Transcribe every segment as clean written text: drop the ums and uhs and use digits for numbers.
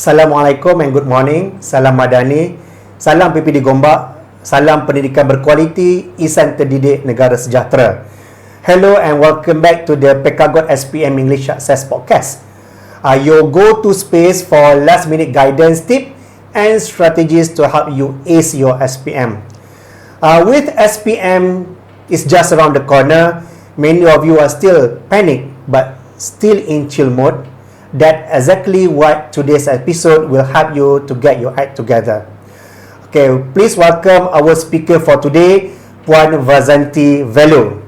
Assalamualaikum and good morning. Salam Madani. Salam PPD Gombak. Salam pendidikan berkualiti. Isan terdidik negara sejahtera. Hello and welcome back to the PeKA SPM English Success Podcast. Your go-to space for last-minute guidance, tip and strategies to help you ace your SPM. With SPM is just around the corner, many of you are still panicked but still in chill mode. That's exactly what today's episode will help you to get your act together. Okay, please welcome our speaker for today, Puan Vazanti Velo.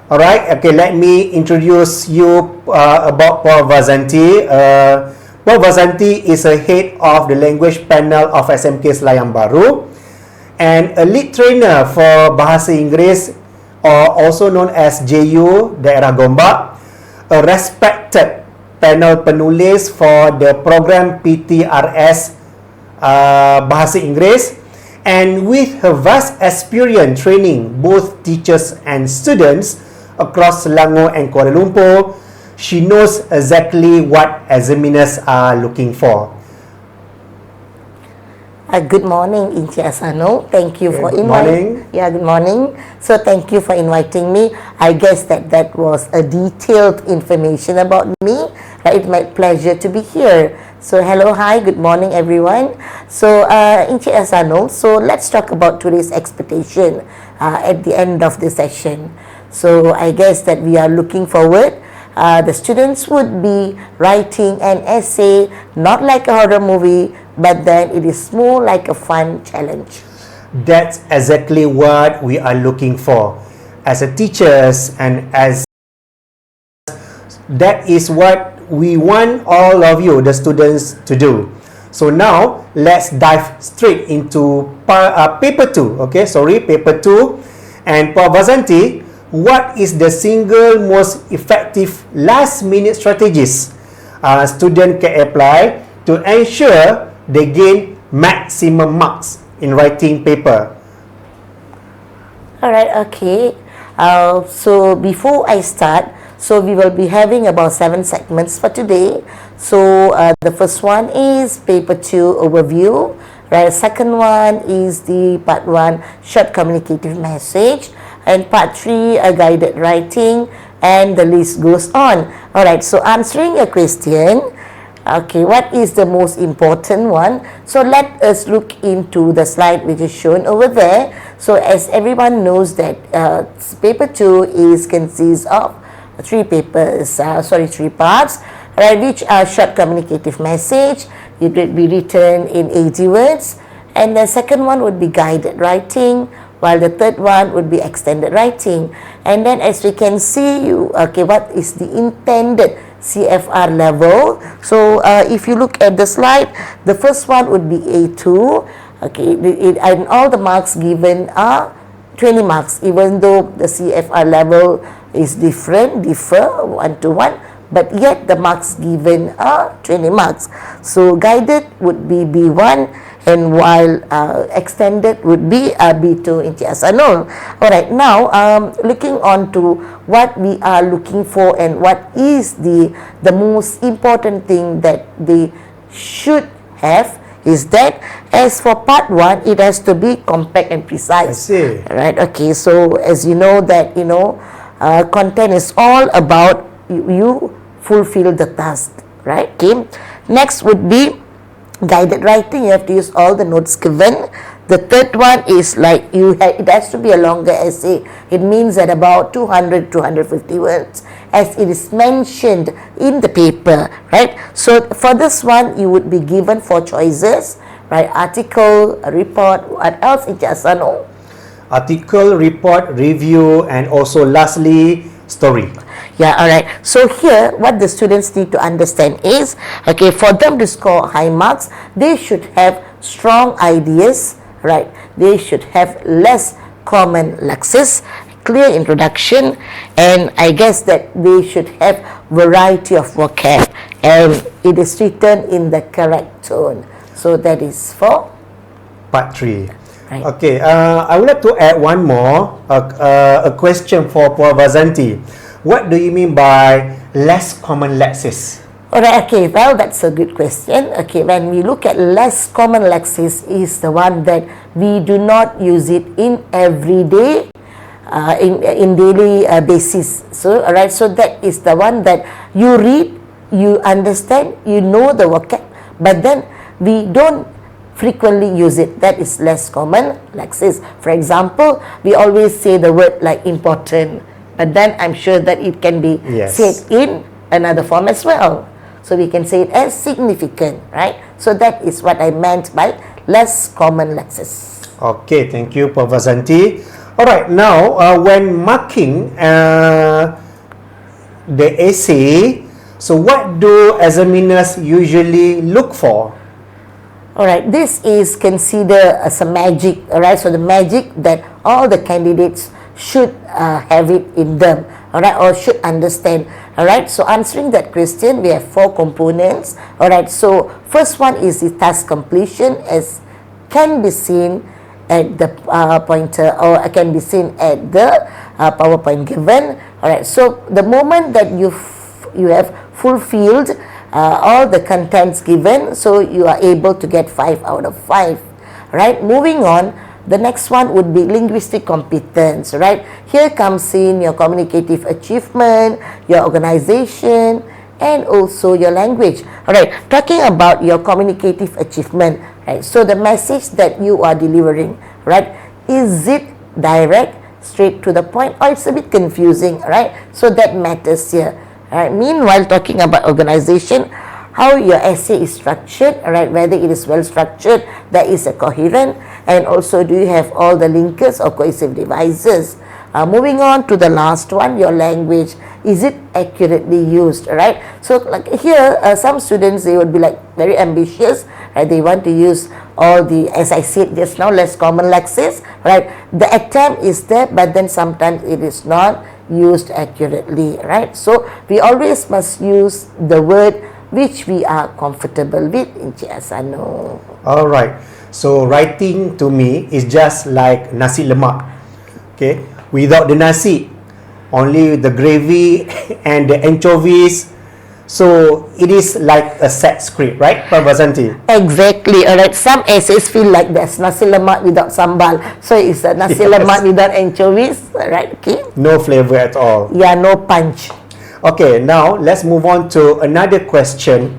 Alright, okay, let me introduce you about Puan Vazanti. Puan Vazanti is a head of the language panel of SMK Selayang Baru and a lead trainer for Bahasa Inggeris, or also known as JU Daerah Gombak, a respected panel penulis for the program PTRS Bahasa Inggeris, and with her vast experience training both teachers and students across Selangor and Kuala Lumpur, she knows exactly what examiners are looking for. Good morning, Encik Asano. Thank you for inviting. Yeah, good morning. So thank you for inviting me. I guess that was a detailed information about me. It's my pleasure to be here. So hello, hi, good morning, everyone. So Encik Asano, so let's talk about today's expectation at the end of the session. So I guess that we are looking forward. The students would be writing an essay, not like a horror movie, but then it is more like a fun challenge. That's exactly what we are looking for as a teachers, and as that is what we want all of you, the students, to do. So now let's dive straight into paper 2. Okay, sorry, paper 2. And Puan Vazanti, what is the single most effective last-minute strategies student can apply to ensure they gain maximum marks in writing paper? Alright, okay. So before I start, so we will be having about 7 segments for today. So the first one is paper 2 overview. Right, second one is the part 1 short communicative message, and part 3 a guided writing, and the list goes on. Alright, so answering a question, okay, what is the most important one? So let us look into the slide which is shown over there. So as everyone knows that paper 2 consists of 3 parts, right, which are short communicative message. It will be written in 80 words, and the second one would be guided writing, while the third one would be extended writing. And then as we can see, okay, what is the intended CFR level? So if you look at the slide, the first one would be A2, okay, and all the marks given are 20 marks, even though the CFR level is differ 1 to 1, but yet the marks given are 20 marks. So guided would be B1, and while extended would be B2 in Asano. Alright, now looking on to what we are looking for and what is the most important thing that they should have is that as for part 1, it has to be compact and precise. I see. Right, okay, so as you know that, content is all about you fulfill the task, right? Okay. Next would be guided writing. You have to use all the notes given. The third one is like it has to be a longer essay. It means that about 200-250 words, as it is mentioned in the paper, right? So for this one, you would be given 4 choices, right? Article, report, what else, Asano? Article, report, review, and also lastly, story. Yeah, alright. So here, what the students need to understand is, okay, for them to score high marks, they should have strong ideas, right? They should have less common lexis, clear introduction, and I guess that they should have variety of vocab, and it is written in the correct tone. So that is for part 3. Right. Okay, I would like to add one more, a question for Puan Vazanti. What do you mean by less common lexis? Alright, okay, well, that's a good question. Okay, when we look at less common lexis is the one that we do not use it in everyday, in daily basis. So, alright, so that is the one that you read, you understand, you know the vocab, but then we don't frequently use it. That is less common lexis. For example, we always say the word like important, but then I'm sure that it can be said in another form as well. So we can say it as significant, right? So that is what I meant by less common lexis. Okay, thank you, Prof. Vasanti. Alright, now when marking the essay, so what do examiners usually look for? Alright, this is considered as a magic, alright? So the magic that all the candidates should have it in them, alright, or should understand. Alright, so answering that question, we have 4 components. Alright, so first one is the task completion, as can be seen at the pointer, or can be seen at the PowerPoint given. Alright, so the moment that you have fulfilled all the contents given, so you are able to get 5 out of 5. Right, moving on. The next one would be linguistic competence, right? Here comes in your communicative achievement, your organization, and also your language. Alright, talking about your communicative achievement, right? So the message that you are delivering, right? Is it direct, straight to the point, or it's a bit confusing, right? So that matters here. Alright, meanwhile, talking about organization, how your essay is structured, alright, whether it is well structured, that is a coherent, and also do you have all the linkers or cohesive devices. Moving on to the last one, your language, is it accurately used, right? So like here, some students, they would be like very ambitious, right? They want to use all the, as I said just now, less common lexis, right? The attempt is there, but then sometimes it is not used accurately, right? So we always must use the word which we are comfortable with in Asano. Alright, so writing to me is just like nasi lemak. Okay, without the nasi, only the gravy and the anchovies. So it is like a set script, right, Prof. Vasanti? Exactly. Alright, some essays feel like there's nasi lemak without sambal, so it's a nasi lemak without anchovies, right? Okay, no flavor at all. Yeah, no punch. Okay, now let's move on to another question.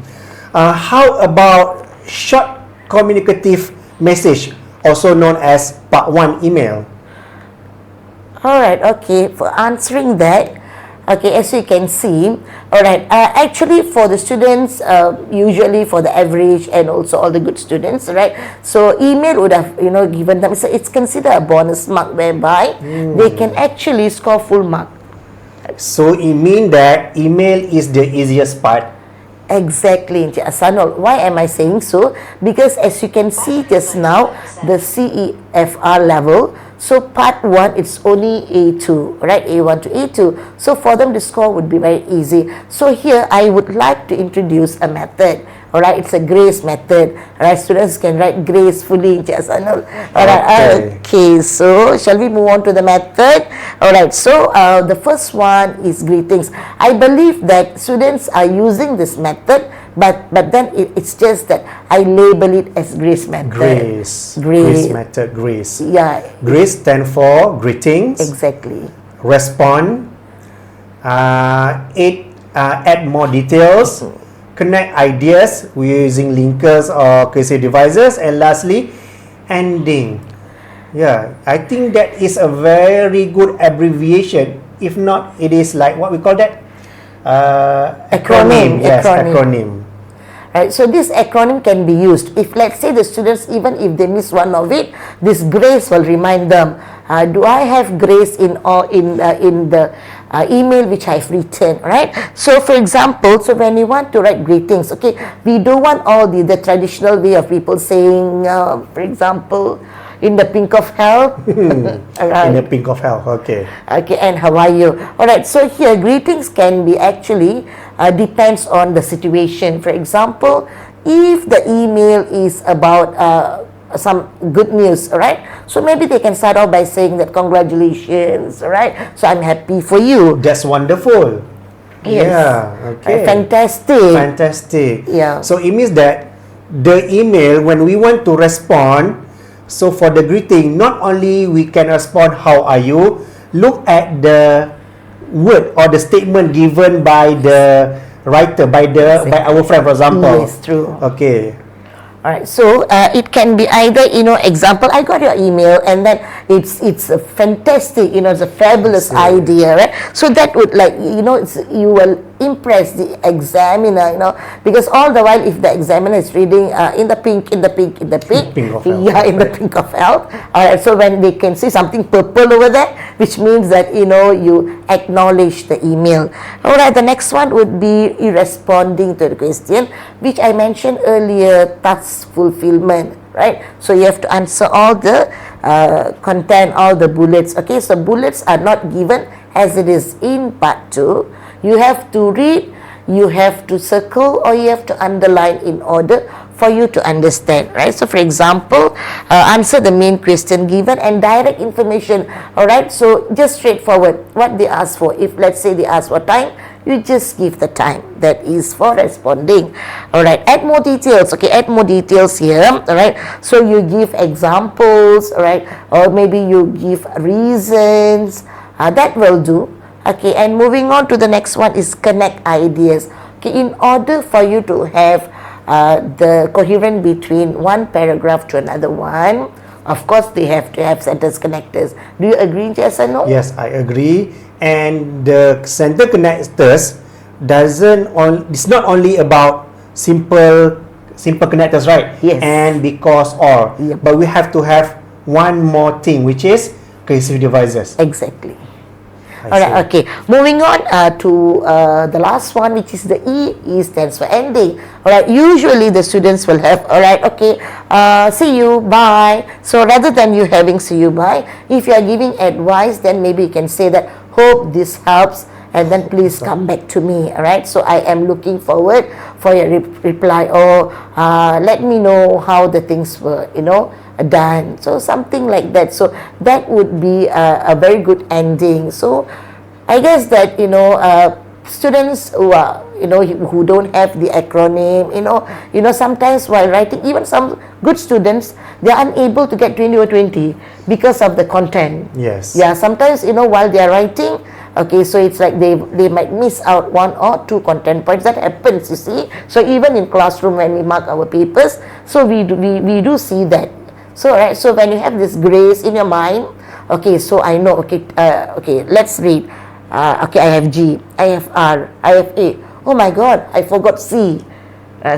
How about short communicative message, also known as Part 1 email? Alright, okay, for answering that, okay, as you can see, alright, actually for the students, usually for the average and also all the good students, right, so email would have, given them, so it's considered a bonus mark whereby they can actually score full mark. So it means that email is the easiest part. Exactly, Encik Asanul. Why am I saying so? Because as you can see just now, the CEFR level, so part 1, it's only A2, right? A1 to A2. So for them, the score would be very easy. So here, I would like to introduce a method. Alright, it's a grace method. Alright, students can write gracefully, Encik Asanul. Alright, okay, so shall we move on to the method? Alright, so the first one is greetings. I believe that students are using this method, but then it's just that I label it as grace method. Grace method, grace. Yeah. Grace stand for greetings. Exactly. Respond. Add more details. Connect ideas using linkers or cohesive devices, and lastly, ending. Yeah, I think that is a very good abbreviation. If not, it is like what we call that? Acronym. Yes, acronym. Right, so this acronym can be used. If let's say the students, even if they miss one of it, this grace will remind them, do I have grace in the email which I've written, right? So for example, so when you want to write greetings, okay, we don't want all the traditional way of people saying, for example, in the pink of health. Right. In the pink of health, okay. Okay, and how are you? Alright, so here greetings can be actually depends on the situation. For example, if the email is about some good news, alright, so maybe they can start off by saying that congratulations, alright, so I'm happy for you. That's wonderful. Yes. Yeah, okay. Fantastic. Fantastic. Yeah. So it means that the email, when we want to respond, so for the greeting, not only we can respond, how are you? Look at the word or the statement given by the writer, by our friend, for example. Yes, true. Okay. Alright, so it can be either, example, I got your email and then it's a fantastic, it's a fabulous idea, right? So that would you will impress the examiner, because all the while if the examiner is reading in the pink Pink of health. yeah, in the pink of health. Alright, so when they can see something purple over there, which means that, you acknowledge the email. Alright, the next one would be responding to the question, which I mentioned earlier, task fulfillment, right? So you have to answer all the content, all the bullets. Okay, so bullets are not given as it is in part 2. You have to read, you have to circle, or you have to underline in order for you to understand, right? So for example, answer the main question given and direct information. All right, so just straightforward what they ask for. If let's say they ask for time, you just give the time that is for responding. All right, add more details. Okay, add more details here. All right, so you give examples, all right, or maybe you give reasons. That will do. Okay, and moving on to the next one is connect ideas. Okay, in order for you to have the coherence between one paragraph to another one, of course they have to have sentence connectors. Do you agree, yes or no? Yes, I agree. And the sentence connectors it's not only about simple connectors, right? Yes. And because or, Yep. but we have to have one more thing, which is cohesive devices. Exactly. I Alright, see. okay. Moving on to the last one, which is the E. E stands for ending. Alright, usually the students will have, alright, okay, see you, bye. So rather than you having see you, bye, if you are giving advice, then maybe you can say that, hope this helps, and then please come back to me. Alright, so I am looking forward for your reply, or let me know how the things were, done. So something like that. So that would be a very good ending. So I guess that students who are who don't have the acronym, sometimes while writing, even some good students, they are unable to get 20 or 20 because of the content. Yes. Yeah, sometimes while they are writing, okay, so it's like they might miss out 1 or 2 content points. That happens, you see. So even in classroom when we mark our papers, so we do see that. So right, so when you have this grace in your mind, okay, so I know, okay, let's read. Okay, I have G, I have R, I have A. Oh my God, I forgot C. The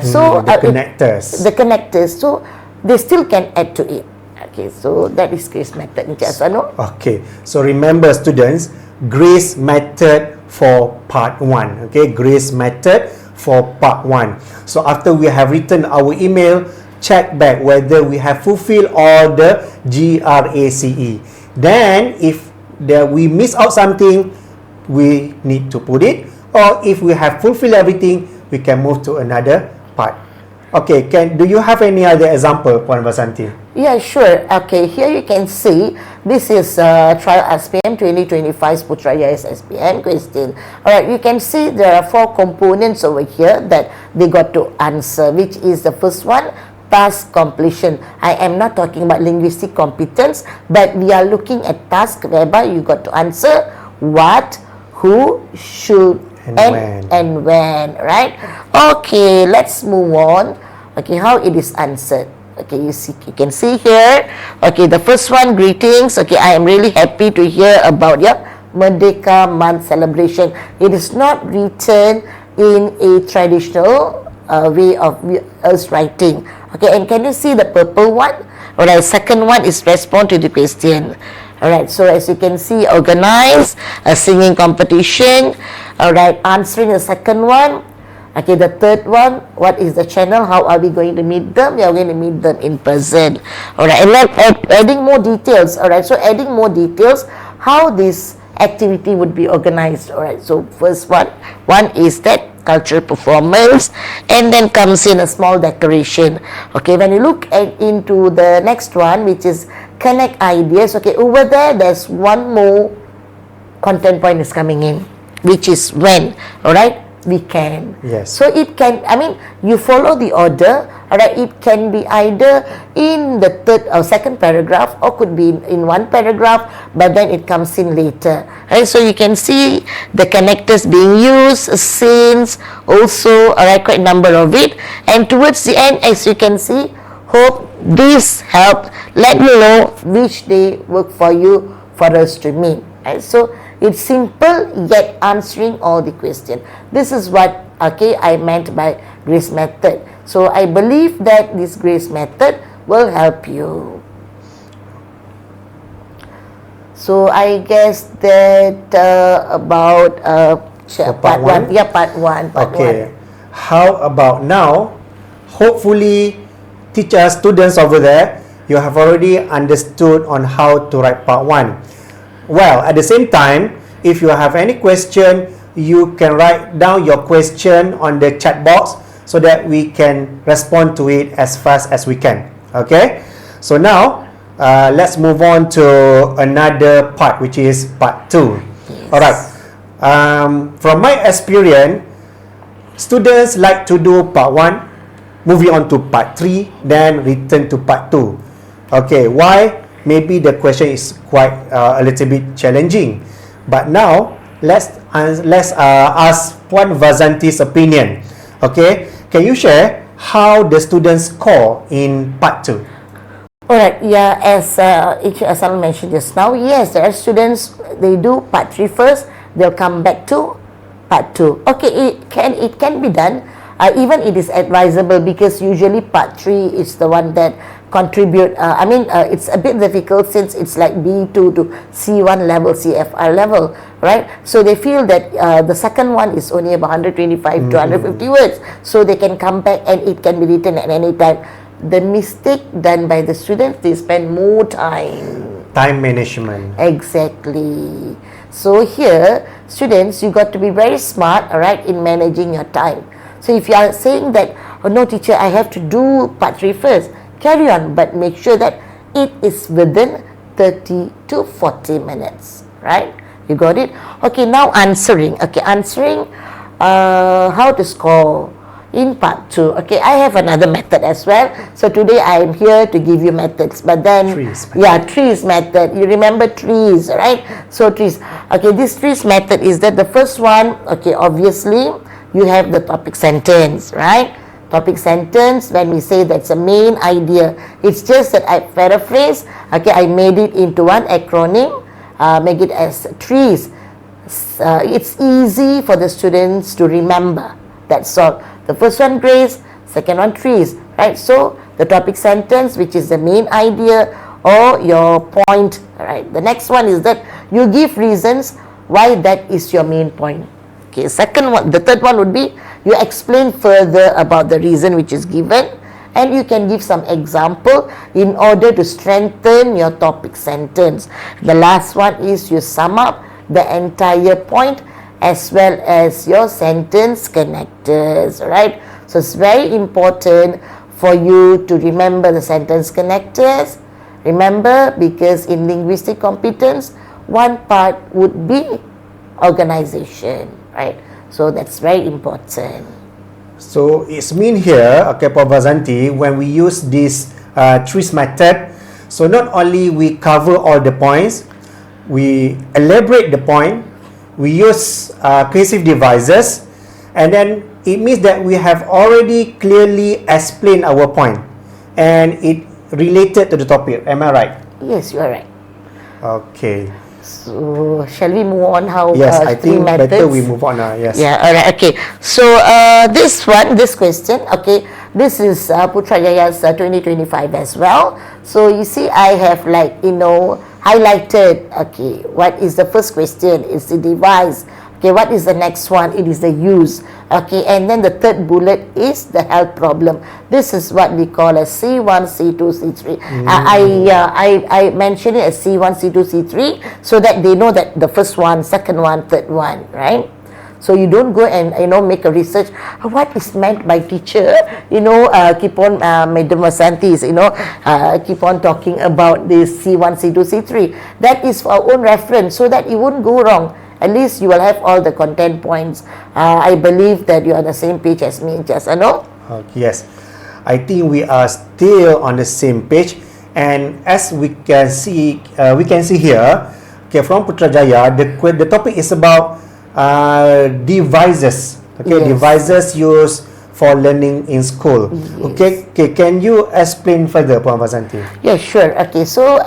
connectors. The connectors. So they still can add to it. Okay, so that is grace method. Okay, so remember students, grace method for part 1. Okay, grace method for part 1. So after we have written our email, check back whether we have fulfilled all the GRACE. Then if we miss out something, we need to put it, or if we have fulfilled everything, we can move to another part. Okay, do you have any other example, Puan Vasanti? Yeah, sure. Okay, here you can see this is trial SPM 2025 Putrajaya SPM question. Alright, you can see there are 4 components over here that they got to answer, which is the first one, task completion. I am not talking about linguistic competence, but we are looking at task whereby you got to answer what, who, should, and when, right? Okay, let's move on. Okay, how it is answered. Okay, you can see here. Okay, the first one, greetings. Okay, I am really happy to hear about your Merdeka month celebration. It is not written in a traditional way of us writing. Okay, and can you see the purple one? Alright, second one is respond to the question. Alright, so as you can see, organize a singing competition. Alright, answering the second one. Okay, the third one, what is the channel? How are we going to meet them? We are going to meet them in person. Alright, and then adding more details. Alright, so adding more details, how this activity would be organized. Alright, so first one is that cultural performance, and then comes in a small decoration. Okay, when you look into the next one, which is connect ideas, okay, over there's one more content point is coming in. which is when, all right, we can. Yes. So it can, I mean, you follow the order, all right, it can be either in the third or second paragraph, or could be in one paragraph, but then it comes in later, right? So you can see the connectors being used, since, also, all right, quite a number of it, and towards the end, as you can see, hope this helped let you know which day work for you for us to meet, right? So it's simple yet answering all the question. This is what, okay, I meant by grace method. So I believe that this grace method will help you. So I guess that about part one. Yeah, part one. Okay. How about now? Hopefully, teachers, students over there, you have already understood on how to write part one. Well, at the same time, if you have any question, you can write down your question on the chat box so that we can respond to it as fast as we can. Okay? So now, let's move on to another part, which is part 2. Yes. Alright. From my experience, students like to do part 1, moving on to part 3, then return to part 2. Okay, why? Maybe the question is quite a little bit challenging. But now, let's ask Puan Vazanti's opinion. Okay, can you share how the students score in part 2? Alright, yeah, as I mentioned just now, yes, there are students, they do part 3 first, they'll come back to part 2. Okay, it can be done. Even it is advisable, because usually part 3 is the one that contribute. It's a bit difficult since it's like B2 to C1 level, CFR level, right? So they feel that the second one is only about 125 to 150 words, so they can come back and it can be written at any time. The mistake done by the students, they spend more time. Time management. Exactly. So here, students, you got to be very smart, all right, in managing your time. So if you are saying that, oh no teacher, I have to do part 3 first, carry on, but make sure that it is within 30 to 40 minutes, right? You got it? Okay, now answering. Okay, answering how to score in part 2. Okay, I have another method as well. So today I am here to give you methods, but then trees method. You remember trees, right? So trees. Okay, this trees method is that the first one, okay, obviously you have the topic sentence, right? Topic sentence, when we say that's a main idea, it's just that I paraphrase, okay, I made it into one acronym, make it as trees. It's easy for the students to remember. That's all. The first one, grace, second one, trees, right? So the topic sentence, which is the main idea or your point, right? The next one is that you give reasons why that is your main point. Okay, second one, the third one would be you explain further about the reason which is given, and you can give some example in order to strengthen your topic sentence. The last one is you sum up the entire point as well as your sentence connectors, right? So it's very important for you to remember the sentence connectors. Remember, because in linguistic competence, one part would be organization, right? So that's very important. So it's mean here, okay, Puan Vazanti, when we use this trees method, so not only we cover all the points, we elaborate the point, we use cohesive devices, and then it means that we have already clearly explained our point and it related to the topic. Am I right? Yes, you are right. Okay. So shall we move on? How yes, I think methods? Better we move on. Yes. Yeah. All right. Okay. So this question. Okay. This is Putrajaya's 2025 as well. So you see, I have highlighted. Okay. What is the first question? It's the device. Okay. What is the next one? It is the use. Okay. And then the third bullet is the health problem. This is what we call a C1, C2, C3. I mentioned it as C1, C2, C3 so that they know that the first one, second one, third one, right? So you don't go and make a research. What is meant by teacher? Keep on Madam Vasantis, keep on talking about this C1, C2, C3. That is for our own reference so that it won't go wrong. At least you will have all the content points. I believe that you are on the same page as me, just no? Yes, I think we are still on the same page. And as we can see here, okay, from Putrajaya, the topic is about devices. Okay, Yes. devices used for learning in school. Yes. Okay, can you explain further, Puan Vasanti? Yeah, sure. Okay, so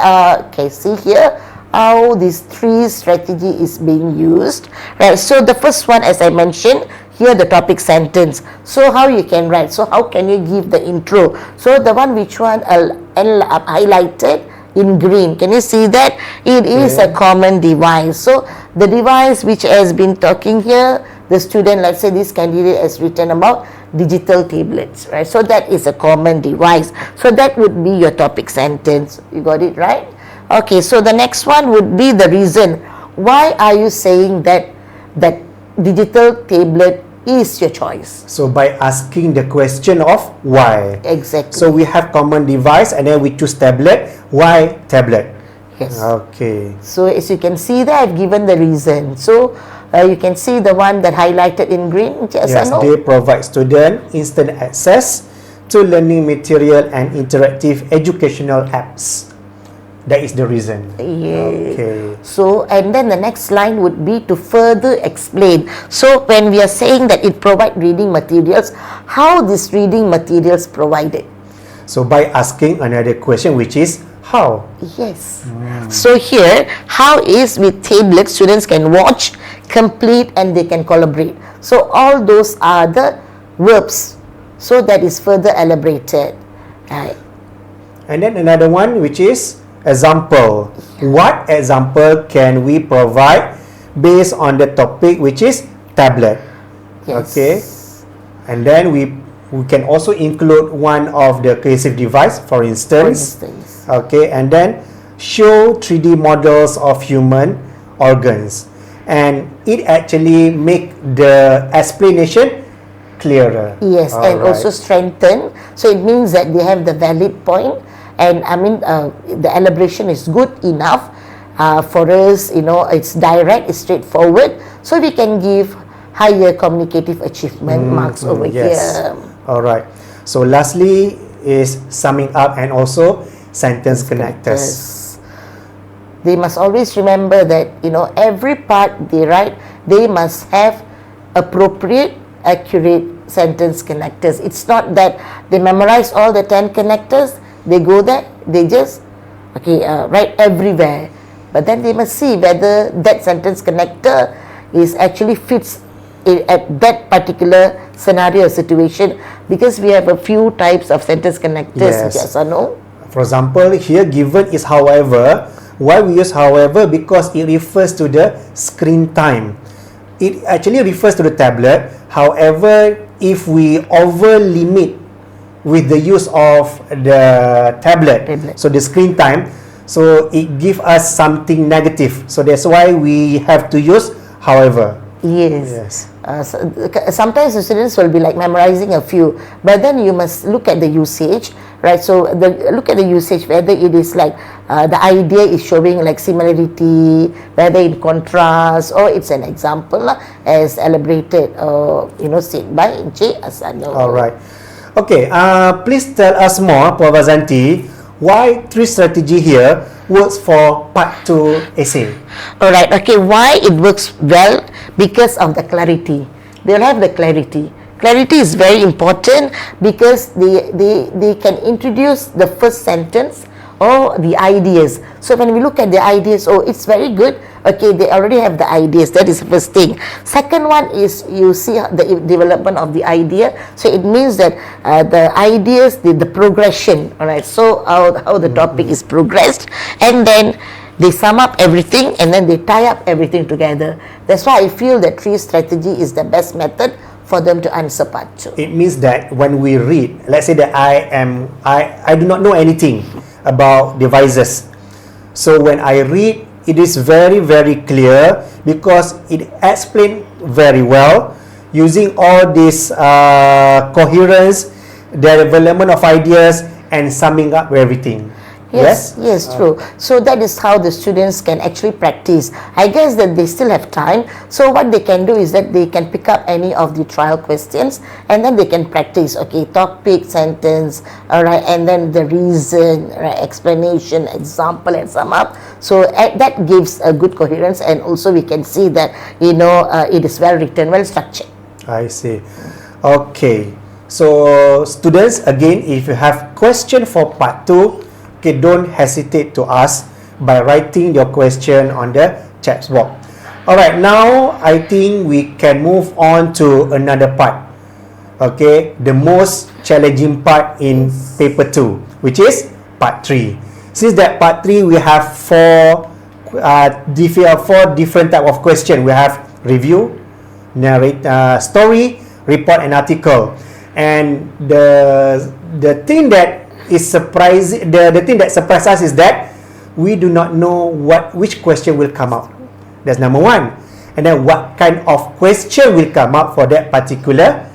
see here how this 3 strategy is being used. Right. So the first one, as I mentioned, here the topic sentence. So how you can write? So how can you give the intro? So the one which one highlighted in green. Can you see that? It is a common device. So the device which has been talking here, the student, let's say this candidate has written about digital tablets, right? So that is a common device. So that would be your topic sentence. You got it right? Okay, so the next one would be the reason. Why are you saying that digital tablet is your choice? So by asking the question of why. Exactly. So we have common device and then we choose tablet. Why tablet? Yes. Okay. So as you can see there, I've given the reason. So you can see the one that highlighted in green. Yes, Yes, they provide student instant access to learning material and interactive educational apps. That is the reason. Yeah. Okay. So, and then the next line would be to further explain. So, when we are saying that it provide reading materials, how this reading materials provided? So by asking another question, which is how? Yes. So here, how is with tablet students can watch, complete, and they can collaborate. So all those are the verbs. So that is further elaborated. Right. And then another one, which is example. What example can we provide based on the topic, which is tablet? Yes. Okay. And then we can also include one of the cohesive device, for instance. Okay, and then show 3D models of human organs, and it actually make the explanation clearer. Yes, and also strengthen. So it means that they have the valid point, and I mean the elaboration is good enough for us. You know, it's direct, it's straightforward, so we can give higher communicative achievement marks over here. All right. So lastly is summing up and also sentence connectors. They must always remember that, you know, every part they write, they must have appropriate, accurate sentence connectors. It's not that they memorize all the 10 connectors, they go there, they just write everywhere. But then they must see whether that sentence connector is actually fits at that particular scenario or situation, because we have a few types of sentence connectors. Yes or no? For example, here given is however. Why we use however? Because it refers to the screen time. It actually refers to the tablet. However, if we over limit with the use of the tablet, so the screen time, so it gives us something negative. So that's why we have to use however. Yes. Sometimes the students will be like memorizing a few, but then you must look at the usage, right? So look at the usage, whether it is like the idea is showing like similarity, whether in contrast, or it's an example as elaborated, said by J. Asano. All right. Okay. Please tell us more, Puan Vasanti, why 3 strategy here works for part 2 essay. Alright, okay, why it works well? Because of the clarity. They'll have the clarity. Clarity is very important because they can introduce the first sentence or the ideas. So when we look at the ideas, it's very good. Okay, they already have the ideas. That is the first thing. Second one is you see the development of the idea. So it means that the ideas, the progression. All right. So how the topic is progressed, and then they sum up everything, and then they tie up everything together. That's why I feel that 3 strategy is the best method for them to answer part 2. It means that when we read, let's say that I do not know anything about devices. So when I read, it is very, very clear because it explains very well using all this coherence, the development of ideas, and summing up everything. Yes, true. So that is how the students can actually practice. I guess that they still have time. So what they can do is that they can pick up any of the trial questions and then they can practice. Okay, topic, sentence, all right, and then the reason, right, explanation, example, and sum up. So that gives a good coherence, and also we can see that it is well written, well structured. I see. Okay. So students, again, if you have question for part 2, okay, don't hesitate to ask by writing your question on the chat box. Alright, now I think we can move on to another part. Okay, the most challenging part in paper 2, which is part 3. Since that part 3, we have four different type of question. We have review, narrate, story, report, and article. And the thing that is surprising, the thing that surprises us is that we do not know which question will come out. That's number one. And then what kind of question will come out for that particular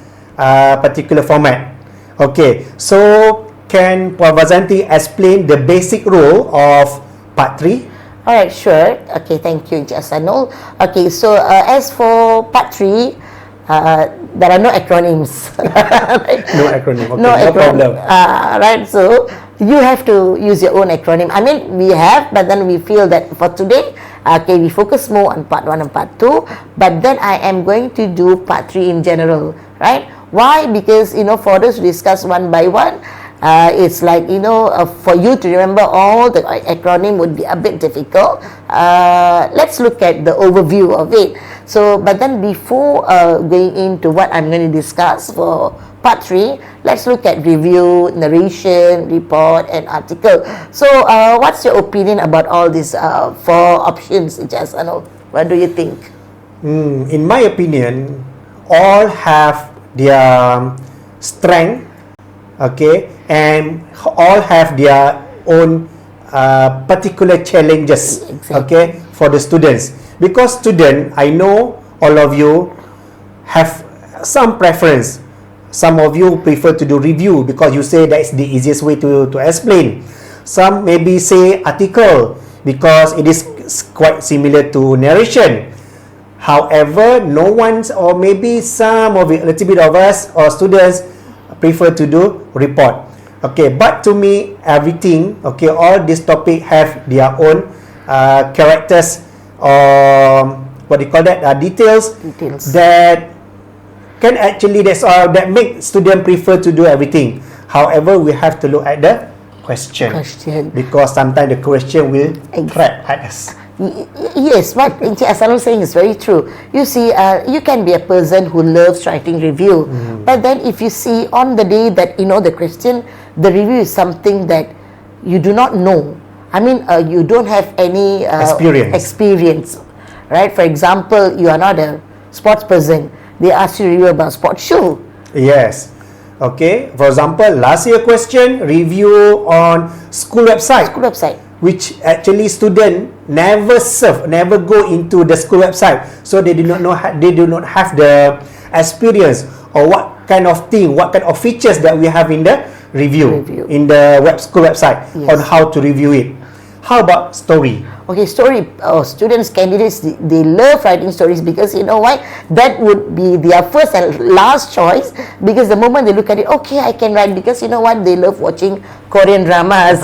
format. Okay, so can Puan Vazanti explain the basic rule of part 3? Alright, sure. Okay, thank you, Encik Hasanul. Okay, so as for part 3, there are no acronyms. Right? No acronym. Okay, no problem. Right, so you have to use your own acronym. I mean, we have, but then we feel that for today, okay, we focus more on part 1 and part 2, but then I am going to do part 3 in general, right? Why? Because, for us to discuss one by one, it's like, for you to remember all the acronym would be a bit difficult. Let's look at the overview of it. So, but then before going into what I'm going to discuss for part 3, let's look at review, narration, report, and article. So, what's your opinion about all these 4 options, Hasanul? What do you think? In my opinion, all have their strength, okay, and all have their own particular challenges, Exactly. okay, for the students. Because student, I know all of you have some preference. Some of you prefer to do review because you say that's the easiest way to explain. Some maybe say article because it is quite similar to narration. However, no one's, or maybe some of it, a little bit of us or students prefer to do report. Okay, but to me, everything, okay, all this topic have their own characters, or what do you call that? Details that can actually, that make student prefer to do everything. However, we have to look at the question. Because sometimes the question will trap at us. Yes, what Encik Hasanul saying is very true. You see, you can be a person who loves writing review, but then if you see on the day that the question, the review is something that you do not know. I mean, you don't have any experience, right? For example, you are not a sports person. They ask you to review about sports shoe. Yes. Okay. For example, last year question, review on school website. Which actually student never go into the school website, so they do not know, they do not have the experience or what kind of thing, what kind of features that we have in the review. In the school website, on how to review it. How about story? Okay, story. Students, candidates, they love writing stories because you know why? That would be their first and last choice, because the moment they look at it, okay, I can write, because you know what? They love watching Korean dramas.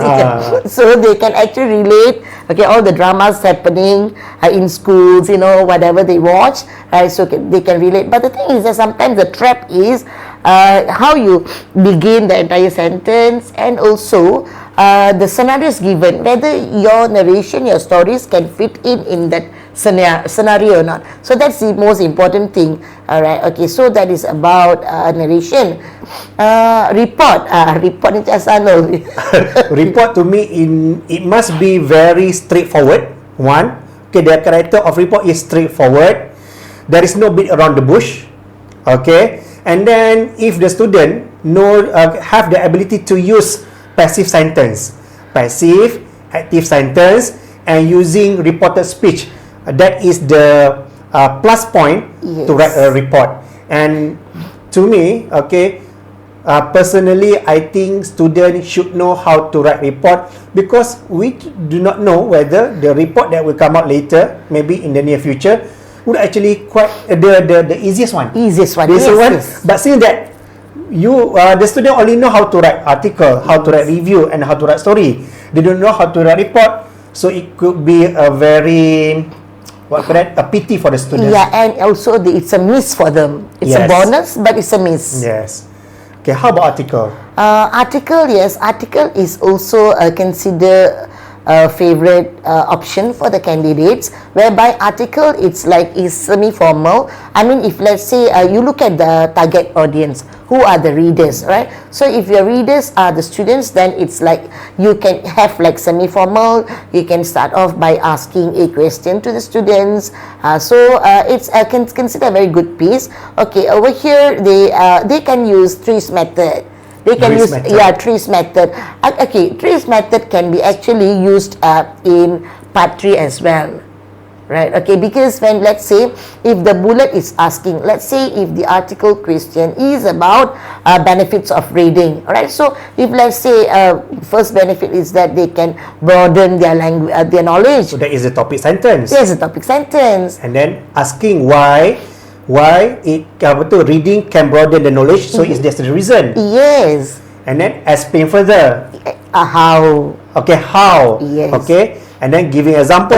So they can actually relate, okay, all the dramas happening in schools, whatever they watch, right? So they can relate. But the thing is that sometimes the trap is how you begin the entire sentence, and also the scenarios given, whether your narration, your stories can fit in that scenario or not. So that's the most important thing. Alright, okay, so that is about narration. Report in Hasanul. Report to me, it must be very straightforward. One, okay, the character of report is straightforward. There is no beat around the bush. Okay, and then if the student have the ability to use passive sentence, passive, active sentence, and using reported speech, that is the plus point to write a report. And to me, okay, Personally, I think students should know how to write report, because we do not know whether the report that will come out later, maybe in the near future, would actually quite the easiest one. Easiest one. The easiest Yes, one. yes. But since that the student only know how to write article, how to write review, and how to write story, they don't know how to write report. So it could be a very a pity for the students. Yeah, and also it's a miss for them. It's a Yes. bonus, but it's a miss. Yes. Okay, how about article? Article, yes. Article is also considered a favorite option for the candidates, whereby article is semi-formal. I mean, if let's say you look at the target audience, who are the readers, right? So if your readers are the students, then it's like you can have like semi-formal. You can start off by asking a question to the students. It's can consider a very good piece. Okay, over here they can use trees method. They can Trees use method. trees method. Okay, trees method can be actually used in part 3 as well. Right, okay, because when, let's say, if the bullet is asking, let's say if the article question is about benefits of reading, right? So if let's say first benefit is that they can broaden their language, their knowledge. So that is the topic sentence. There's a topic sentence. And then asking why reading can broaden the knowledge. So is that's the reason. Yes. And then explain further. How? Okay, how? Yes. Okay, and then giving example.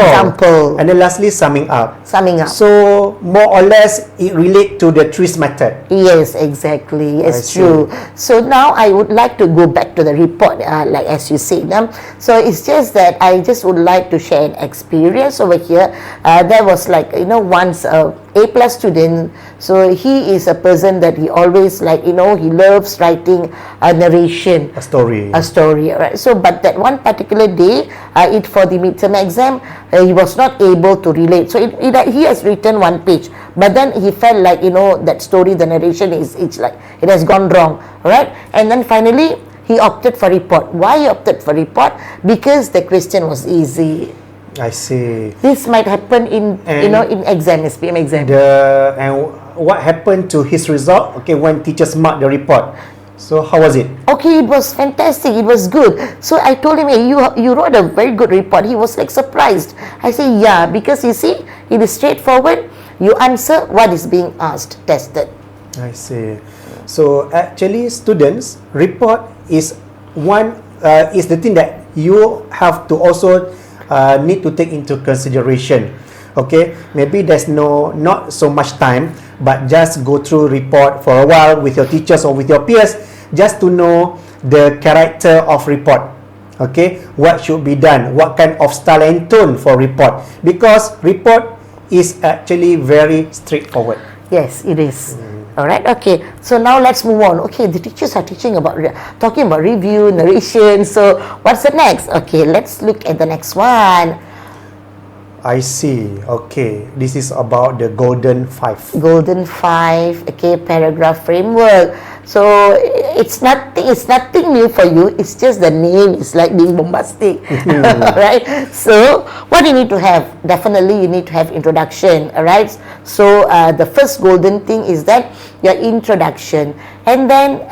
And then lastly, summing up. Summing up. So more or less, it relate to the trees method. Yes, exactly. I It's see. true. So now I would like to go back to the report, like as you said. So it's just that I just would like to share an experience over here. There was like, once A+ student. So he is a person that he always he loves writing a narration. A story. A story, right? So, but that one particular day, for the midterm exam, he was not able to relate. So, he has written one page, but then he felt like that story, the narration it's like it has gone wrong, right? And then finally, he opted for report. Why he opted for report? Because the question was easy. I see. This might happen in in exam, SPM exam. And what happened to his result? Okay, when teachers mark the report. So how was it? Okay, it was fantastic. It was good. So I told him, hey, you wrote a very good report. He was like surprised. I say, yeah, because you see, it is straightforward. You answer what is being asked, tested. I see. So actually, students, report is is the thing that you have to also need to take into consideration. Okay, maybe there's not so much time, but just go through report for a while with your teachers or with your peers, just to know the character of report. Okay, what should be done, what kind of style and tone for report, because report is actually very straightforward. Yes, it is. All right. Okay. So now let's move on. Okay, the teachers are talking about review, narration. So what's the next? Okay, let's look at the next one. I see. Okay, this is about the golden 5. Golden 5. Okay, paragraph framework. So it's nothing new for you. It's just the name is like being bombastic, right? So what you need to have, definitely you need to have introduction, alright? So the first golden thing is that your introduction, and then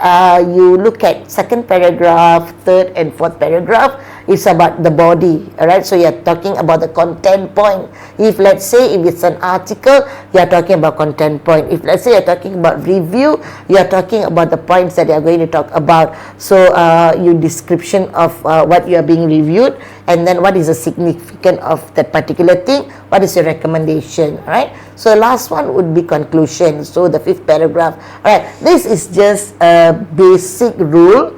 you look at second paragraph, third and fourth paragraph. It's about the body, alright? So you're talking about the content point. If let's say if it's an article, you're talking about content point. If let's say you're talking about review, you're talking about the points that you're going to talk about. So your description of what you are being reviewed, and then what is the significance of that particular thing, what is your recommendation, right? So last one would be conclusion. So the fifth paragraph, alright, this is just a basic rule,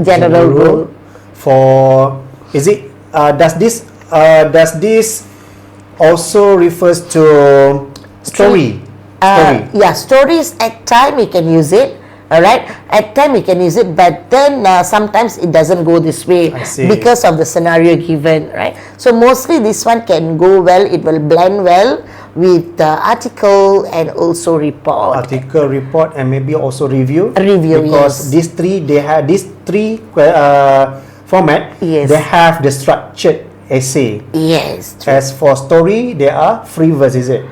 general rule. For is it does this also refers to story? Yeah, stories at time you can use it. Alright, at time you can use it, but then sometimes it doesn't go this way I see. because of the scenario given, right? So mostly this one can go well, it will blend well with the article and also report. Article, report, and maybe also review. Review, because yes. these three format. Yes. They have the structured essay. Yes. As for story, they are free verse, is it?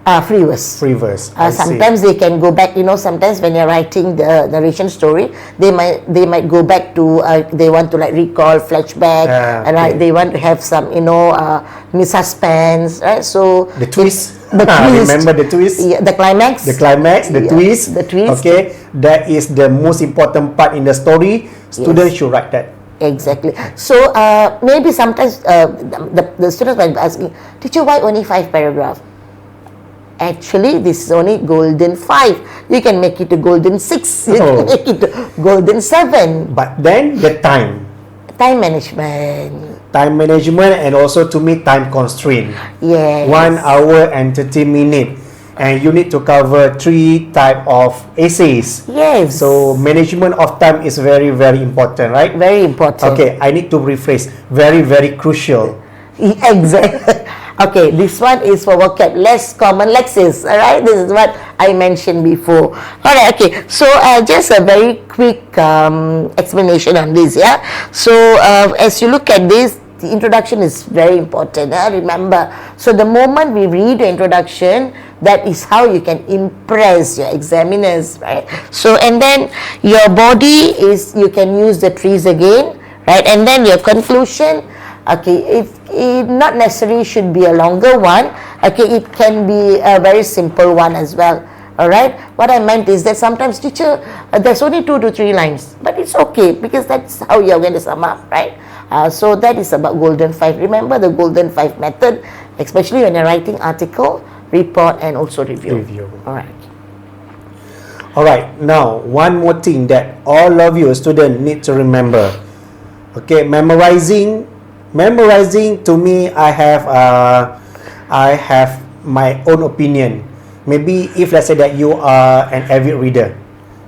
Free verse. Free verse. I see. Sometimes they can go back. Sometimes when you're writing the narration story, they might go back to they want to like recall flashback, and right, they want to have some suspense, right? So the twist. The twist. Remember the twist? Yeah, the climax. The climax, the twist. The twist. Okay, that is the most important part in the story. Students should write that. Exactly. So maybe sometimes the students might be asking, teacher, why only 5 paragraphs? Actually, this is only golden 5. You can make it a golden 6. You can make it a golden 7. But then the time management. Time management, and also to me time constraint. Yes. 1 hour and 30 minutes, and you need to cover 3 type of essays. Yes. So management of time is very, very important, right? Very important. Okay, I need to rephrase. Very, very crucial. Exactly. Okay, this one is for vocab, less common lexis. Alright, this is what I mentioned before. Alright, okay. So just a very quick explanation on this. Yeah. So as you look at this, the introduction is very important. Remember, so the moment we read the introduction, that is how you can impress your examiners, right? So and then your body is, you can use the trees again, right? And then your conclusion. Okay, it not necessarily should be a longer one. Okay, it can be a very simple one as well. Alright, what I meant is that sometimes teacher, there's only 2 to 3 lines, but it's okay because that's how you're going to sum up, right? So that is about golden 5. Remember the golden 5 method, especially when you're writing article, report, and also review. Alright, now one more thing that all of you students need to remember. Okay, memorizing to me, I have my own opinion. Maybe if let's say that you are an avid reader,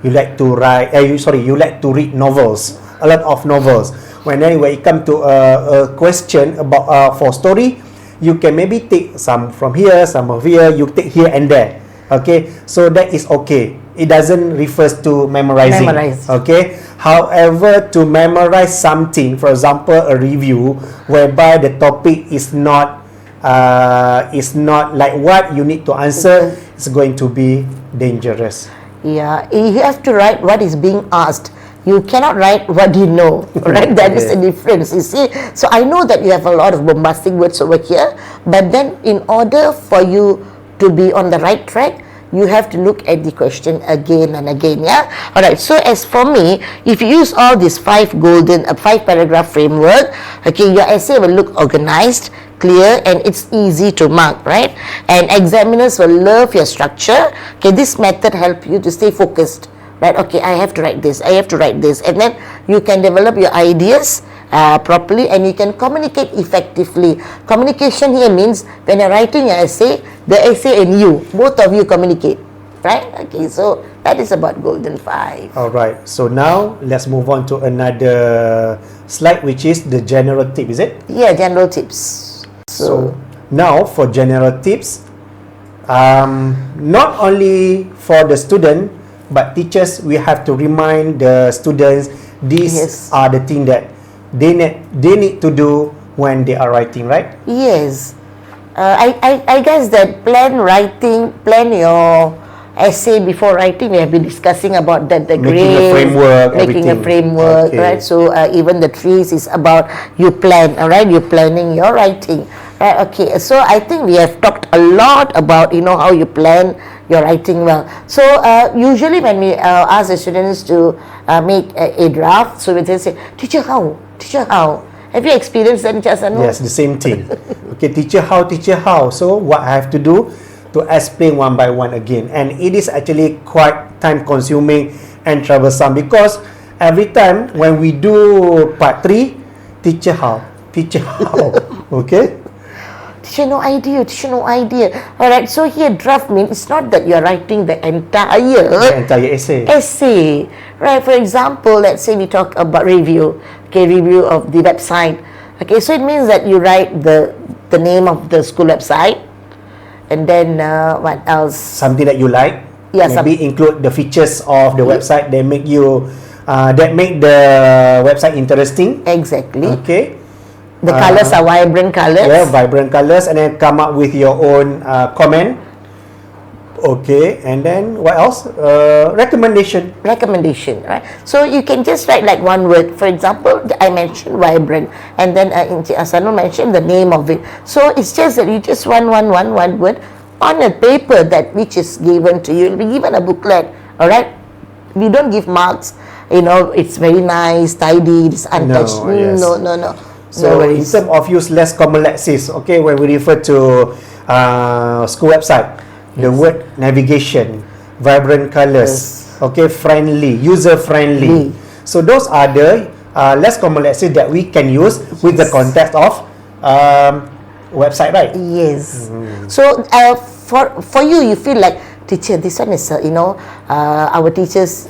you like to write, you like to read novels, a lot of novels. When it comes to a question about for story, you can maybe take some from here, some of here, you take here and there. Okay, so that is okay. It doesn't refers to memorizing. Okay. However, to memorize something, for example, a review whereby the topic is not like what you need to answer, it's going to be dangerous. Yeah, you have to write what is being asked. You cannot write what you know, right? That is the difference, you see. So I know that you have a lot of bombastic words over here, but then in order for you to be on the right track, you have to look at the question again and again. Yeah. All right. So as for me, if you use all these 5 paragraph framework, okay, your essay will look organized, clear, and it's easy to mark, right? And examiners will love your structure. Okay, this method help you to stay focused, right? Okay, I have to write this, and then you can develop your ideas properly, and you can communicate effectively. Communication here means when you're writing your essay, the essay and you, both of you communicate, right? Okay, so that is about golden 5. Alright, so now let's move on to another slide, which is the general tip, is it? Yeah, general tips. So now for general tips, not only for the student, but teachers, we have to remind the students these are the things that they need to do when they are writing, right? Yes. I guess that plan your essay before writing. We have been discussing about that, making a framework, okay. Right? So even the trees is about you plan, all right? You're planning your writing, right? Okay. So I think we have talked a lot about how you plan your writing well. So usually when we ask the students to make a draft, so we say, teacher how? Have you experienced that, Chasano? Yes, the same thing. Okay, teacher how? So what I have to do to explain one by one again, and it is actually quite time consuming and troublesome because every time when we do part 3, teacher how? Okay. Teacher, no idea. Alright, so here draft means it's not that you're writing the entire essay. Right, for example, let's say we talk about review of the website. Okay, so it means that you write the name of the school website, and then what else? Something that you like. Yeah, maybe include the features of the website that make you that make the website interesting. Exactly. Okay. The colors are vibrant colors. Yeah, vibrant colors, and then come up with your own comment. Okay, and then what else? Recommendation. Recommendation, right? So you can just write like one word. For example, I mentioned vibrant, and then Asanu mentioned the name of it. So it's just that you just one word on a paper that which is given to you. You'll be given a booklet, all right? We don't give marks. You know, it's very nice, tidy, it's untouched. No, yes. No. So in terms of use less common lexis, okay, when we refer to school website, the word navigation, vibrant colors, okay, friendly, user friendly. So those are the less common lexis that we can use with the context of website, right? Yes. So for you, you feel like, teacher, this one is our teachers,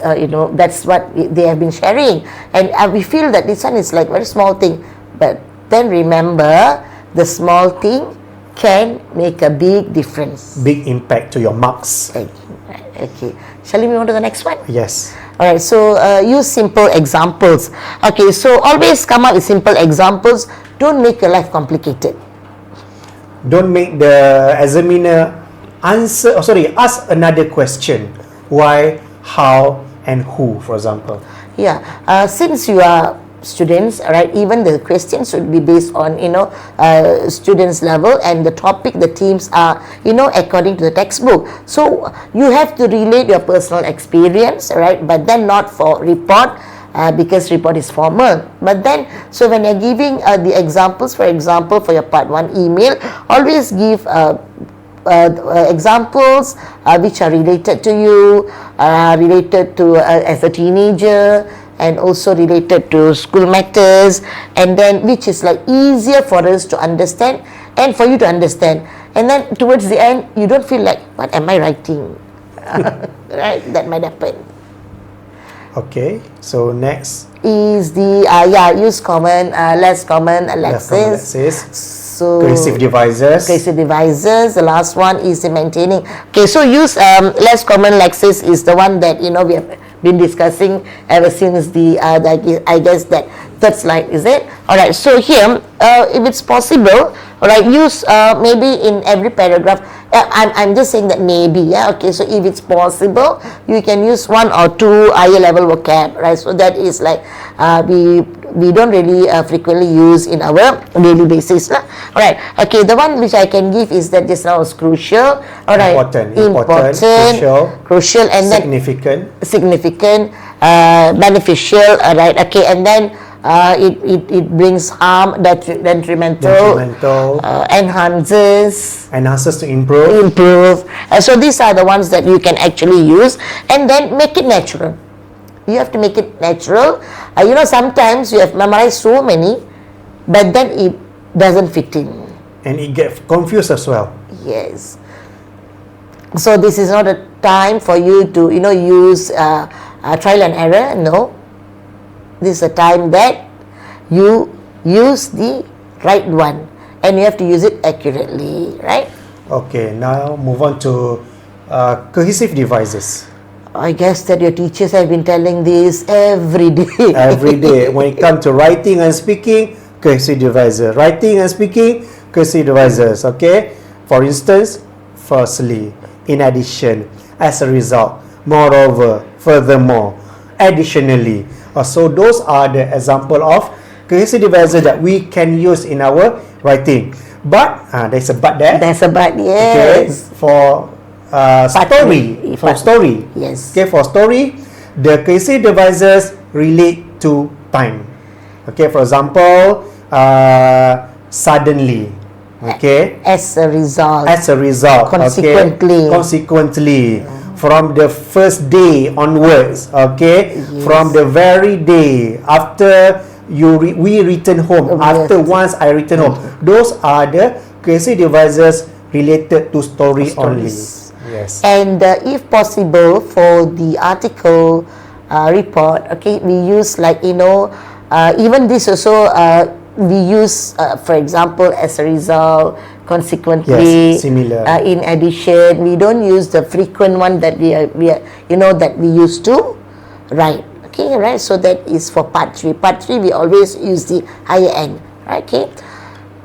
that's what they have been sharing, and we feel that this one is like very small thing, but then remember, the small thing can make a big difference, Big impact to your marks. okay. Shall we move on to the next one? Yes. Alright, so use simple examples. Okay, so always come up with simple examples. Don't make your life complicated. Don't make the examiner ask another question. Why, how, and who, for example. Yeah, since you are students, right, even the questions should be based on students level, and the topic, the themes are according to the textbook. So you have to relate your personal experience, right, but then not for report, because report is formal. But then, so when you're giving the examples, for example, for your part 1 email, always give examples which are related to you, related to as a teenager, and also related to school matters, and then which is like easier for us to understand and for you to understand. And then towards the end, you don't feel like, what am I writing? Right, that might happen. Okay, so next is the use common, less common lexis. So cohesive devices. The last one is the maintaining. Okay, so use less common lexis is the one that we have been discussing ever since the I guess that slide, is it? Alright, so here if it's possible, alright, use maybe in every paragraph. I'm just saying that maybe, okay, so if it's possible, you can use 1 or 2 higher level vocab, right? So that is like we don't really frequently use in our daily basis lah. Alright, okay, the one which I can give is that just now is crucial. Alright, important, crucial, and then significant, beneficial. Alright, okay, and then it brings harm, detrimental, enhances to improve. So these are the ones that you can actually use, and then make it natural. You have to make it natural. Sometimes you have memorized so many, but then it doesn't fit in, and it gets confused as well. Yes. So this is not a time for you to use trial and error. No, this is a time that you use the right one, and you have to use it accurately, right? Okay, now move on to cohesive devices. I guess that your teachers have been telling this every day. Every day. When it comes to writing and speaking, cohesive devices. Writing and speaking, cohesive devices. Okay? For instance, firstly, in addition, as a result, moreover, furthermore, additionally. So those are the example of cohesive devices that we can use in our writing. But, there's a but there. There's a but, yes. Okay? For story. For story. Yes. Okay, for story, the cohesive devices relate to time. Okay, for example, suddenly. Okay. As a result. Consequently. Okay? Consequently. From the first day onwards. Okay. Yes. From the very day after we return home. After once I return home. Those are the cohesive devices related to story only. Yes. And if possible, for the article report, okay, we use like even this also we use for example, as a result, consequently, yes, similar. In addition, we don't use the frequent one that we that we used to write. Okay, right? So that is for part 3. Part 3 we always use the higher end. Right? Okay.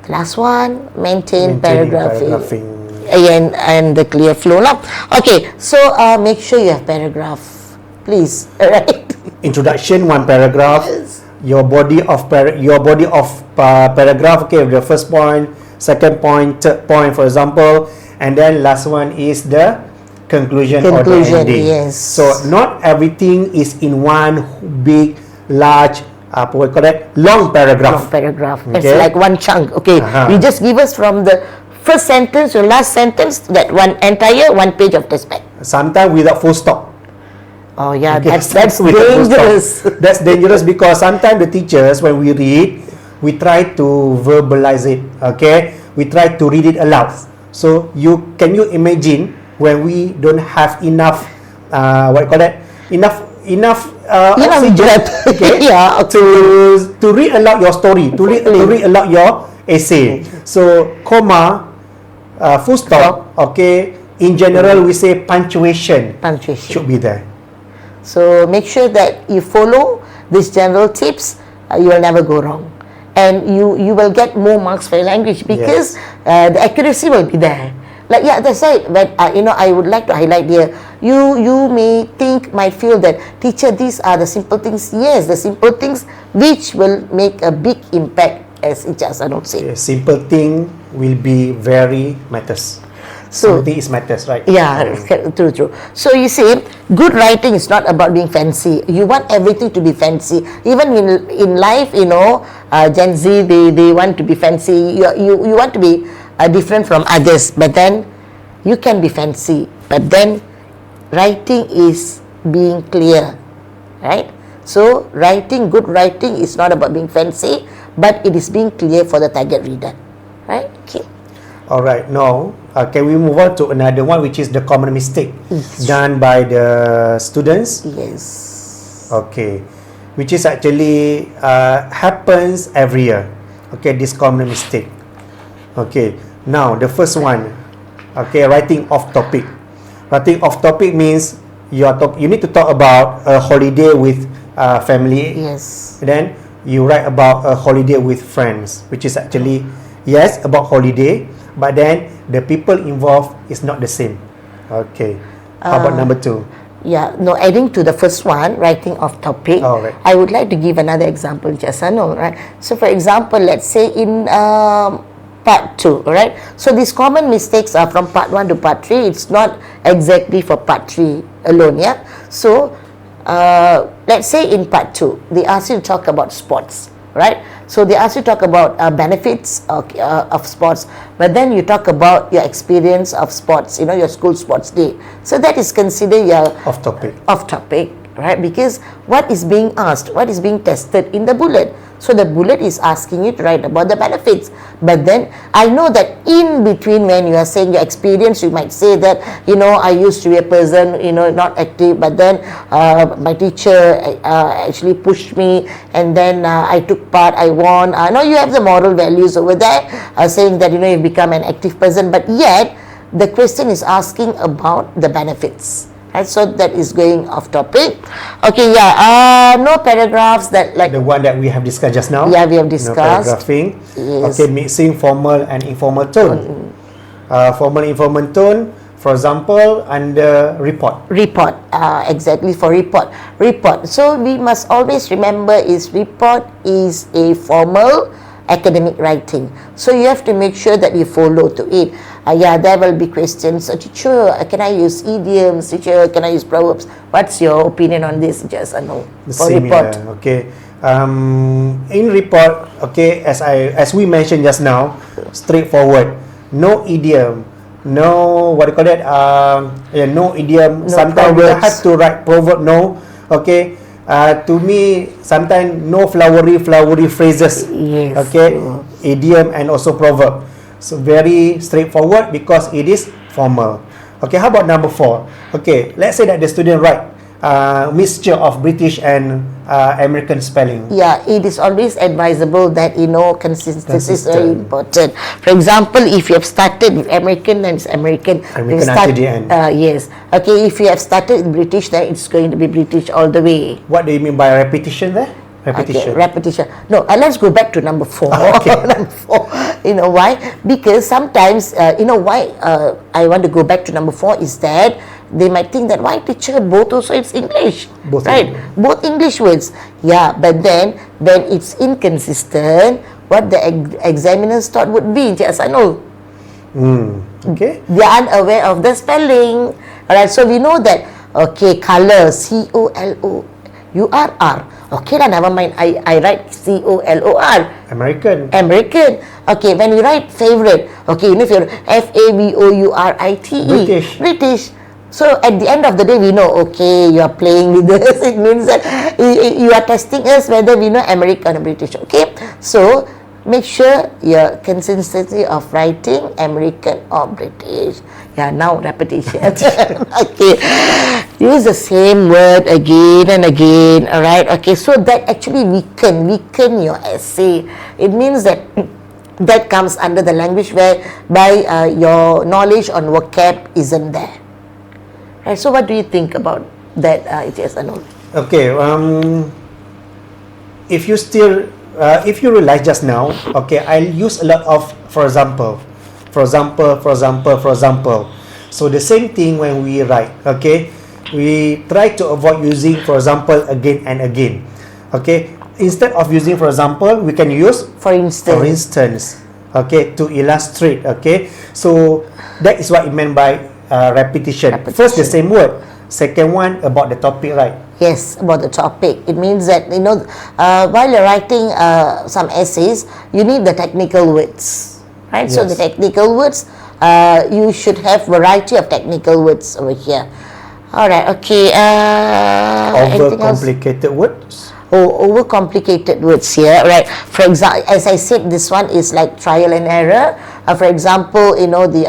The last one, maintain paragraphing. and the clear flow now. Okay, so make sure you have paragraph, please. Right? Introduction, one paragraph. Yes. Your body of paragraph. Okay, the first point, second point, third point, for example, and then last one is the conclusion or the ending. Yes. So not everything is in one big, large, what we call that, long paragraph. Long paragraph. Okay. It's like one chunk. Okay, you just give us from the first sentence to last sentence, that one page of text pack. Sometimes without full stop. Oh yeah, Okay, that's without full stop. dangerous. That's dangerous because sometimes the teachers, when we read, we try to verbalize it. Okay, we try to read it aloud. So can you imagine when we don't have enough what you call that, enough oxygen, okay, Yeah, to read aloud your story, to read aloud your essay. So comma, full stop. Okay, in general we say punctuation should be there. So make sure that you follow these general tips. You will never go wrong, and you will get more marks for your language because the accuracy will be there. Like that's right. But I would like to highlight here. You might feel that, teacher, these are the simple things. Yes, the simple things which will make a big impact, as Ijazah say. A simple thing will be very matters. So something is matters, right? Yeah, true. So you see, good writing is not about being fancy. You want everything to be fancy. Even in life, Gen Z, they want to be fancy. You want to be different from others, but then you can be fancy. But then writing is being clear, right? So good writing is not about being fancy, but it is being clear for the target reader, right? Okay. Alright, now can we move on to another one, which is the common mistake done by the students? Yes. Okay, which is actually happens every year. Okay, this common mistake. Okay, now the first one. Okay, writing off topic. Writing off topic means you need to talk about a holiday with family. Yes. And then you write about a holiday with friends, which is actually about holiday, but then the people involved is not the same. Okay. How about number 2? Yeah, no, adding to the first one, writing off topic, right. I would like to give another example, Jasano, right? So for example, let's say in part 2, right? So these common mistakes are from part 1 to part 3. It's not exactly for part 3 alone, yeah? So let's say in part 2, they ask you to talk about sports, right? So they ask you to talk about benefits of sports, but then you talk about your experience of sports, your school sports day. So that is considered your Off topic, right? Because what is being asked, what is being tested in the bullet? So the bullet is asking you to write about the benefits. But then I know that in between, when you are saying your experience, you might say that, I used to be a person, not active, but then my teacher actually pushed me, and then I took part, I won. Now you have the moral values over there, saying that, you've become an active person, but yet the question is asking about the benefits. Right, so that is going off topic. Okay, no paragraphs that like the one that we have discussed just now. Yeah, we have discussed. No paragraphing. Yes. Okay, mixing formal and informal tone. Formal informal tone, for example, under report. Exactly, for report. So we must always remember report is a formal academic writing. So you have to make sure that you follow to it. There will be questions. Teacher, can I use idioms? Teacher, can I use proverbs? What's your opinion on this? Just no. For report. Okay. In report, okay, as we mentioned just now, straightforward. No idiom. No, what do you call that? No idiom. No sometimes we proverbs. have to write proverb. No. Okay. To me, sometimes no flowery phrases. Yes. Okay. Idiom and also proverb. So very straightforward because it is formal. Okay, how about number 4? Okay, let's say that the student write mixture of British and American spelling. Yeah, it is always advisable that consistency is very important. For example, if you have started with American, then it's American. Until the end. Yes. Okay, if you have started with British, then it's going to be British all the way. What do you mean by repetition there? Repetition. Okay, repetition. No, let's go back to number 4. Okay. Number 4. You know why? Because sometimes, you know why I want to go back to number 4 is that they might think that why teacher both also it's English, Both right? English. Both English words. Yeah, but then when it's inconsistent, what the examiners thought would be, yes, I know. Okay. They are unaware of the spelling. Alright, so we know that, okay, color, C-O-L-O-U-R-R. Okay lah, never mind, I write C-O-L-O-R. American. American. Okay, when you write favorite, okay, you know if you're F-A-V-O-U-R-I-T-E. British. So at the end of the day, we know, okay, you are playing with us. It means that you are testing us whether we know American or British. Okay, so make sure your consistency of writing American or British. Yeah, now repetition. Okay, use the same word again and again. All right. Okay, so that actually weaken your essay. It means that that comes under the language whereby your knowledge on vocab isn't there. Right. So what do you think about that? Yes, Anul. Okay. If you realize just now, okay, I'll use a lot of for example. So the same thing when we write, okay, we try to avoid using for example again and again. Okay, instead of using for example, we can use For instance. Okay, to illustrate. Okay, so that is what it meant by repetition. First the same word, second one about the topic, right? Yes, about the topic. It means that, you know, while you're writing some essays, you need the technical words, right? So the Yes. technical words, you should have variety of technical words over here. All right. Okay. Anything else? Overcomplicated words. Overcomplicated words here, right? For example, as I said, this one is like trial and error. For example, you know, the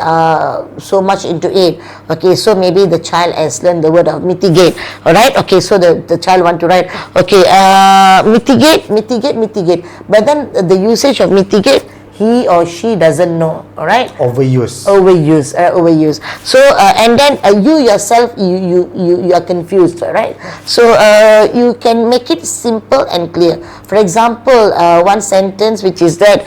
so much into it. Okay, so maybe the child has learned the word of mitigate. All right. Okay, so the child want to write. Okay, mitigate. But then the usage of mitigate, he or she doesn't know. All right. Overuse. Overuse. So and then you yourself you are confused, right? So you can make it simple and clear. For example, one sentence which is that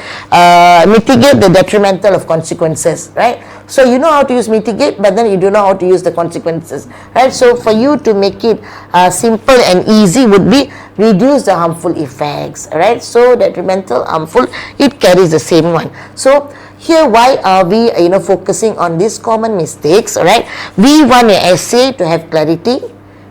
mitigate the detrimental of consequences, right? So you know how to use mitigate, but then you don't know how to use the consequences, right? So for you to make it simple and easy would be reduce the harmful effects, right? So detrimental, harmful, it carries the same one. So here, why are we, you know, focusing on these common mistakes? All right, we want an essay to have clarity,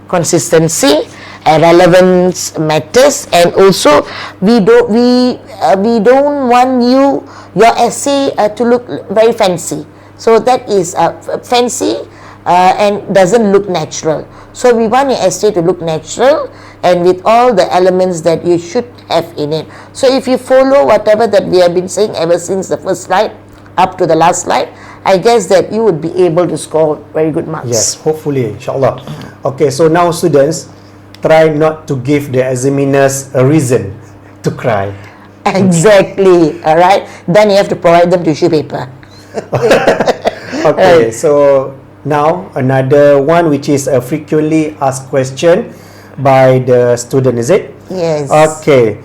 consistency, relevance matters, and also we don't want your essay to look very fancy. So that is fancy and doesn't look natural. So we want your essay to look natural and with all the elements that you should have in it. So if you follow whatever that we have been saying ever since the first slide up to the last slide, I guess that you would be able to score very good marks. Yes, hopefully, inshallah. Okay, so now students, try not to give the examiners a reason to cry. Exactly. All right. Then you have to provide them tissue paper. Okay, so now another one which is a frequently asked question by the student, is it? Yes. Okay.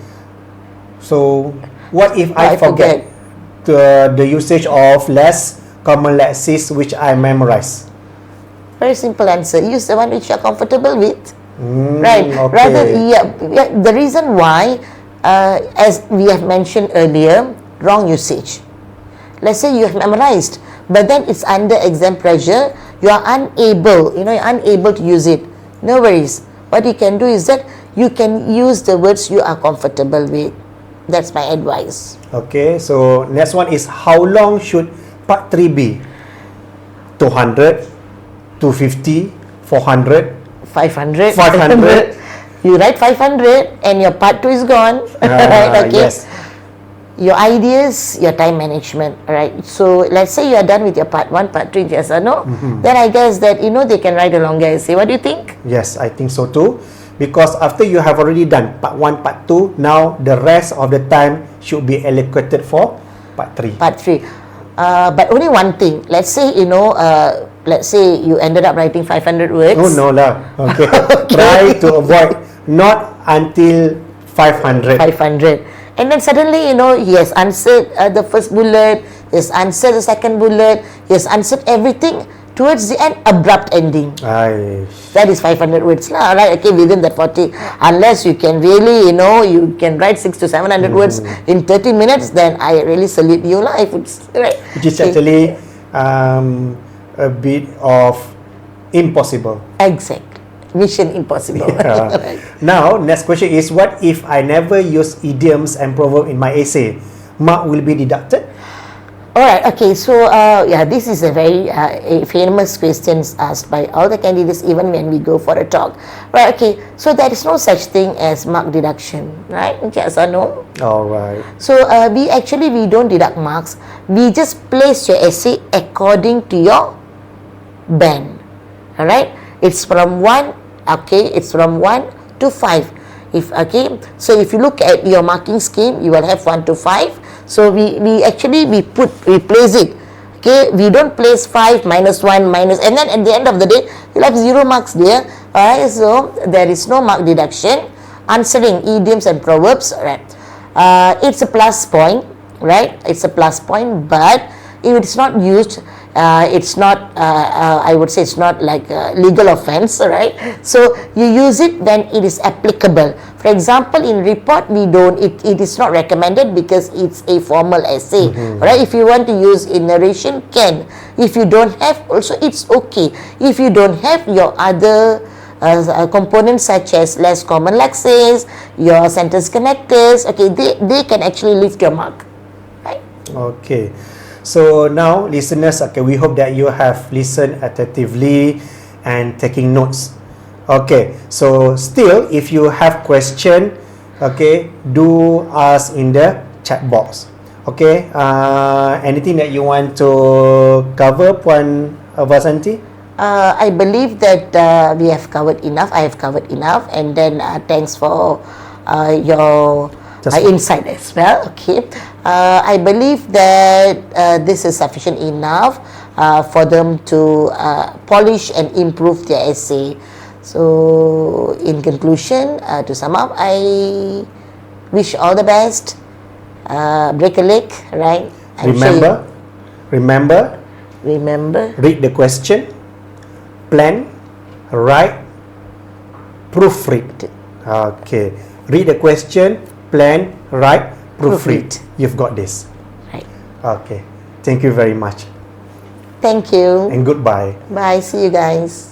So what if I forget the usage of less common lexis which I memorize? Very simple answer. Use the one which you are comfortable with. Right. Okay. Rather, the reason why, as we have mentioned earlier, wrong usage. Let's say you have memorized, but then it's under exam pressure, you are unable, you're unable to use it. No worries. What you can do is that you can use the words you are comfortable with. That's my advice. Okay, so next one is how long should part 3 be? 200, 250, 400, 500. 500. You write 500 and your part 2 is gone. Right? Okay. Yes. Your ideas, your time management, right? So let's say you are done with your part 1, part 2, yes or no? Then I guess that, they can write a longer essay. What do you think? Yes, I think so too. Because after you have already done part 1, part 2, now the rest of the time should be allocated for part 3. Part 3. But only one thing. Let's say, let's say you ended up writing 500 words. Oh, no lah. Okay. Try to avoid not until 500. 500. And then suddenly, he has answered the first bullet, he has answered the second bullet, he has answered everything. Towards the end, abrupt ending. Ay. That is 500 words lah, right? Okay, within that 40. Unless you can really, you can write 600 to 700 words in 30 minutes, then I really salute you lah. If it's right. Which is actually a bit of impossible. Exact. Mission impossible. Yeah. Right. Now, next question is, what if I never use idioms and proverbs in my essay? Mark will be deducted? Alright, okay, so this is a very famous question asked by all the candidates even when we go for a talk. Right, okay, so there is no such thing as mark deduction, right? Yes or no? Alright. So we don't deduct marks, we just place your essay according to your band. Alright, it's from 1 to 5. So if you look at your marking scheme, you will have 1 to 5. So we place it. Okay, we don't place 5 minus 1 minus, and then at the end of the day, you'll have 0 marks there. Alright, so there is no mark deduction. Answering idioms and proverbs, right? It's a plus point, right? It's a plus point, but if it's not used, it's not, I would say it's not like a legal offense, right? So you use it when it is applicable. For example, in report, it is not recommended because it's a formal essay, right? If you want to use in narration, can. If you don't have, also it's okay. If you don't have your other components such as less common lexes, your sentence connectors, okay, they can actually lift your mark, right? Okay. So now, listeners, okay, we hope that you have listened attentively and taking notes. Okay, so still, if you have question, okay, do ask in the chat box. Okay, anything that you want to cover, Puan Vasanti? I believe that we have covered enough. I have covered enough, and then thanks for your insight as well. Okay, I believe that this is sufficient enough for them to polish and improve their essay. So, in conclusion, to sum up, I wish all the best. Break a leg, right? Remember. Read the question, plan, write, proofread. Okay. Read the question, plan, write, proofread. You've got this. Right. Okay. Thank you very much. Thank you. And goodbye. Bye. See you guys.